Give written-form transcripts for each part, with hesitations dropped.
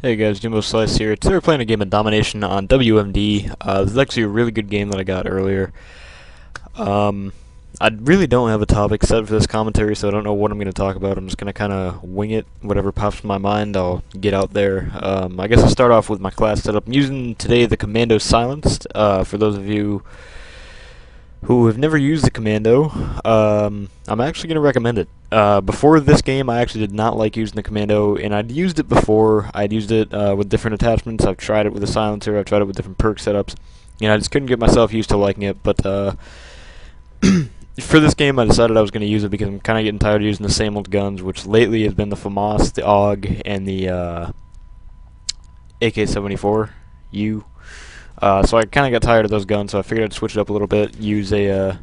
Hey guys, Jimbo Slice here. Today we're playing a game of Domination on WMD. This is actually a really good game that I got earlier. Um, I really don't have a topic set for this commentary, so I don't know what I'm going to talk about. I'm just going to kind of wing it. Whatever pops in my mind, I'll get out there. I guess I'll start off with my class setup. I'm using today the Commando Silenced. For those of you who have never used the Commando, I'm actually going to recommend it. Before this game, I actually did not like using the Commando, and I'd used it before. I'd used it with different attachments. I've tried it with a silencer. I've tried it with different perk setups. I just couldn't get myself used to liking it, but for this game, I decided I was going to use it because I'm kind of getting tired of using the same old guns, which lately has been the FAMAS, the AUG, and the AK-74U. So I kind of got tired of those guns, so I figured I'd switch it up a little bit, use a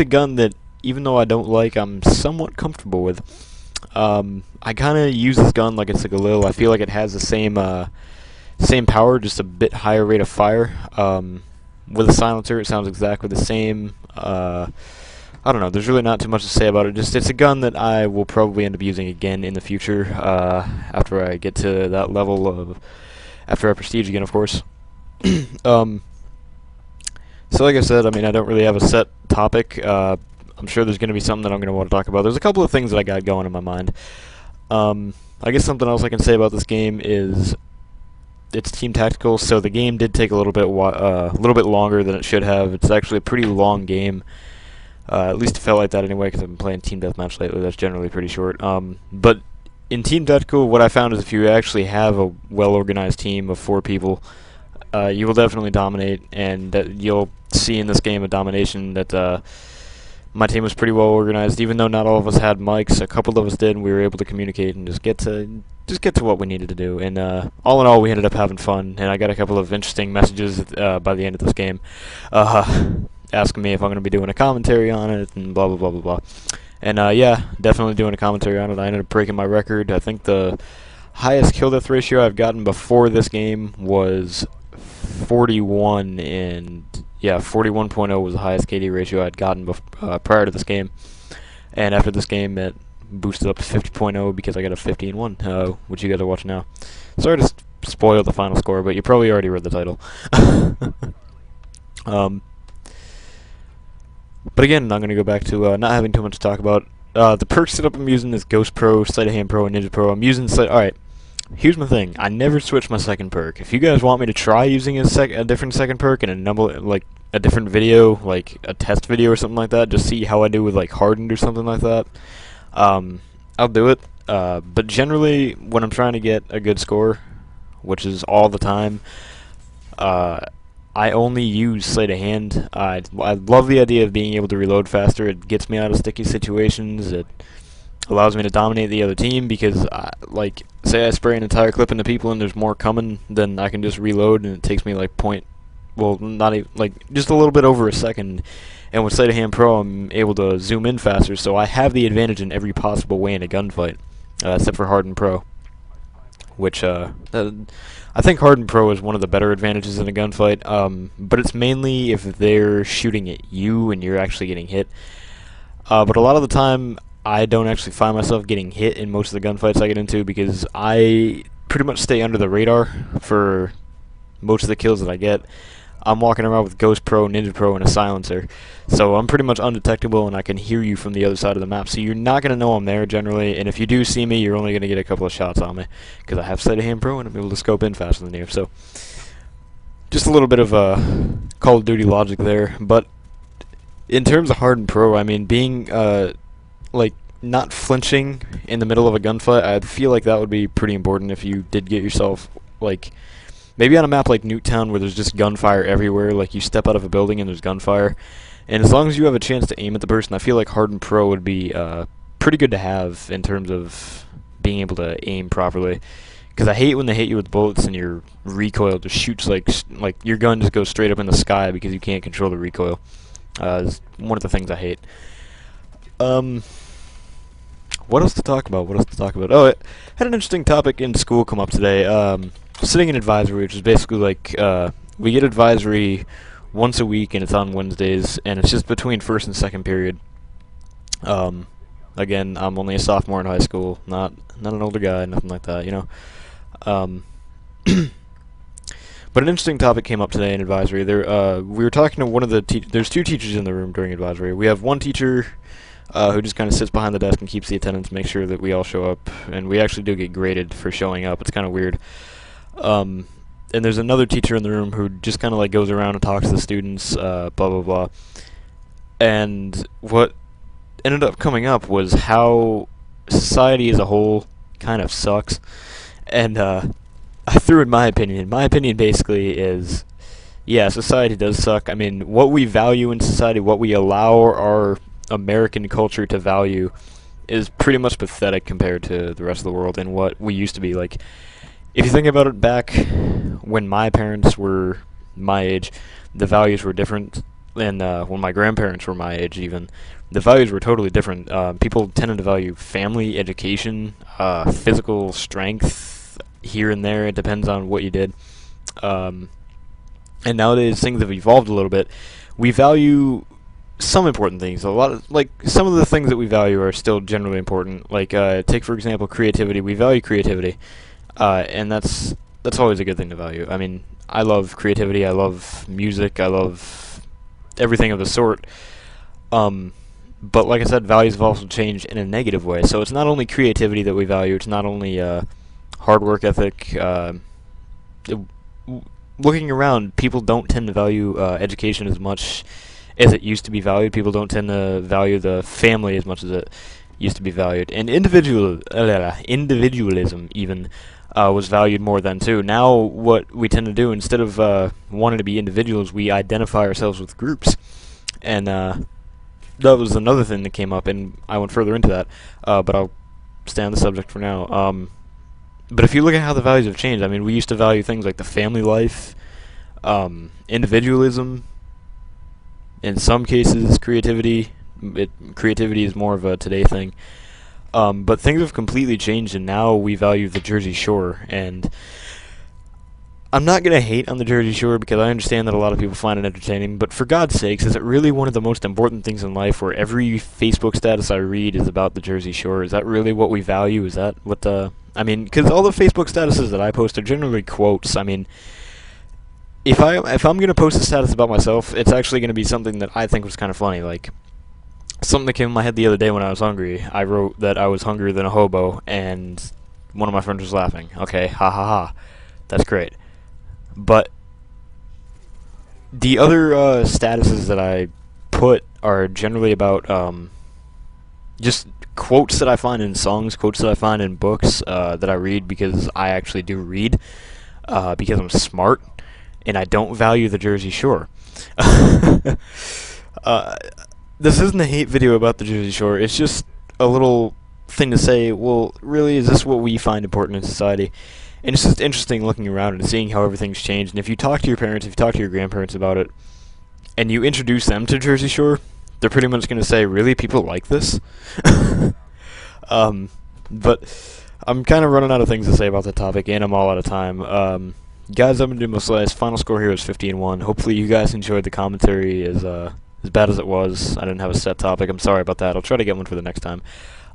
gun that, even though I don't like, I'm somewhat comfortable with. I kind of use this gun like it's a Galil. I feel like it has the same power, just a bit higher rate of fire. With a silencer, it sounds exactly the same. I don't know, there's really not too much to say about it. Just, it's a gun that I will probably end up using again in the future, after I get to that level of, after I prestige again, of course. So like I said, I don't really have a set topic. I'm sure there's going to be something that I'm going to want to talk about. There's a couple of things that I got going in my mind. I guess something else I can say about this game is it's team tactical, so the game did take a little bit longer than it should have. It's actually a pretty long game. At least it felt like that anyway, because I've been playing team deathmatch lately. That's generally pretty short. But in team tactical, what I found is if you actually have a well-organized team of 4 people, you will definitely dominate, and you'll see in this game of domination that my team was pretty well organized. Even though not all of us had mics, a couple of us did, and we were able to communicate and just get to what we needed to do. And all in all, we ended up having fun. And I got a couple of interesting messages by the end of this game, asking me if I'm going to be doing a commentary on it and blah blah blah blah blah. And yeah, definitely doing a commentary on it. I ended up breaking my record. I think the highest kill death ratio I've gotten before this game was 41, and yeah, 41.0 was the highest KD ratio I'd gotten prior to this game. And after this game, it boosted up to 50.0 because I got a 50-1, which you guys are watching now. Sorry to spoil the final score, but you probably already read the title. But again, I'm going to go back to not having too much to talk about. The perk setup I'm using is Ghost Pro, Sleight of Hand Pro, and Ninja Pro. I'm using Alright, here's my thing. I never switch my second perk. If you guys want me to try using a different second perk in a different video, like a test video or something like that, just see how I do with like hardened or something like that, I'll do it. But generally, when I'm trying to get a good score, which is all the time, I only use Sleight of Hand. I love the idea of being able to reload faster. It gets me out of sticky situations. It allows me to dominate the other team because, like, say I spray an entire clip into people and there's more coming, then I can just reload and it takes me like not even, like, just a little bit over a second. And with Sleight of Hand Pro, I'm able to zoom in faster, so I have the advantage in every possible way in a gunfight, except for Hardened Pro, which I think Hardened Pro is one of the better advantages in a gunfight. But it's mainly if they're shooting at you and you're actually getting hit. But a lot of the time, I don't actually find myself getting hit in most of the gunfights I get into because I pretty much stay under the radar for most of the kills that I get. I'm walking around with Ghost Pro, Ninja Pro, and a silencer, so I'm pretty much undetectable and I can hear you from the other side of the map, so you're not going to know I'm there generally, and if you do see me, you're only going to get a couple of shots on me, because I have Sleight of Hand Pro and I'm able to scope in faster than you, so just a little bit of Call of Duty logic there. But in terms of Hardened Pro, being like, not flinching in the middle of a gunfight, I feel like that would be pretty important if you did get yourself, like, maybe on a map like Newtown where there's just gunfire everywhere, like you step out of a building and there's gunfire, and as long as you have a chance to aim at the person, I feel like Hardened Pro would be pretty good to have in terms of being able to aim properly. Because I hate when they hit you with bullets and your recoil just shoots like your gun just goes straight up in the sky because you can't control the recoil. It's one of the things I hate. What else to talk about? Oh, I had an interesting topic in school come up today. Sitting in advisory, which is basically like, we get advisory once a week, and it's on Wednesdays, and it's just between first and second period. Again, I'm only a sophomore in high school, not an older guy, nothing like that, you know. Um, but an interesting topic came up today in advisory. We were talking to one of the there's two teachers in the room during advisory. We have one teacher who just kind of sits behind the desk and keeps the attendance, makes sure that we all show up, and we actually do get graded for showing up. It's kind of weird. And there's another teacher in the room who just kind of like goes around and talks to the students, blah blah blah. And what ended up coming up was how society as a whole kind of sucks. And I threw in my opinion. My opinion basically is, yeah, society does suck. I mean, what we value in society, what we allow our American culture to value, is pretty much pathetic compared to the rest of the world and what we used to be. Like, if you think about it, back when my parents were my age, the values were different. And when my grandparents were my age, even, the values were totally different. People tended to value family, education, physical strength here and there. It depends on what you did. And nowadays, things have evolved a little bit. We value some important things. Some of the things that we value are still generally important. Like, take for example creativity. We value creativity, and that's always a good thing to value. I mean, I love creativity. I love music. I love everything of the sort. But like I said, values have also changed in a negative way. So it's not only creativity that we value. It's not only hard work ethic. Looking around, people don't tend to value education as much as it used to be valued. People don't tend to value the family as much as it used to be valued. And individualism even was valued more then too. Now what we tend to do, instead of wanting to be individuals, we identify ourselves with groups. And that was another thing that came up, and I went further into that, but I'll stay on the subject for now. But if you look at how the values have changed, I mean, we used to value things like the family life, individualism, in some cases creativity. Creativity is more of a today thing. But things have completely changed, and now we value the Jersey Shore. And I'm not going to hate on the Jersey Shore because I understand that a lot of people find it entertaining, but for God's sakes, is it really one of the most important things in life where every Facebook status I read is about the Jersey Shore? Is that really what we value? Is that what I mean, because all the Facebook statuses that I post are generally quotes. I mean, if I'm going to post a status about myself, it's actually going to be something that I think was kind of funny, like something that came in my head the other day when I was hungry. I wrote that I was hungrier than a hobo, and one of my friends was laughing. Okay, ha ha ha. That's great. But the other statuses that I put are generally about just quotes that I find in songs, quotes that I find in books that I read because I actually do read, because I'm smart, and I don't value the Jersey Shore. This isn't a hate video about the Jersey Shore. It's just a little thing to say, well, really, is this what we find important in society? And it's just interesting looking around and seeing how everything's changed. And if you talk to your parents, if you talk to your grandparents about it, and you introduce them to Jersey Shore, they're pretty much going to say, really, people like this? But I'm kind of running out of things to say about the topic, and I'm all out of time. Guys, I'm going to do my slice. Final score here is 15-1. Hopefully you guys enjoyed the commentary as bad as it was. I didn't have a set topic. I'm sorry about that. I'll try to get one for the next time.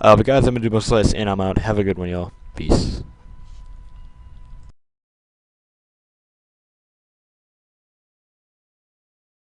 But guys, I'm going to do my slice, and I'm out. Have a good one, y'all. Peace.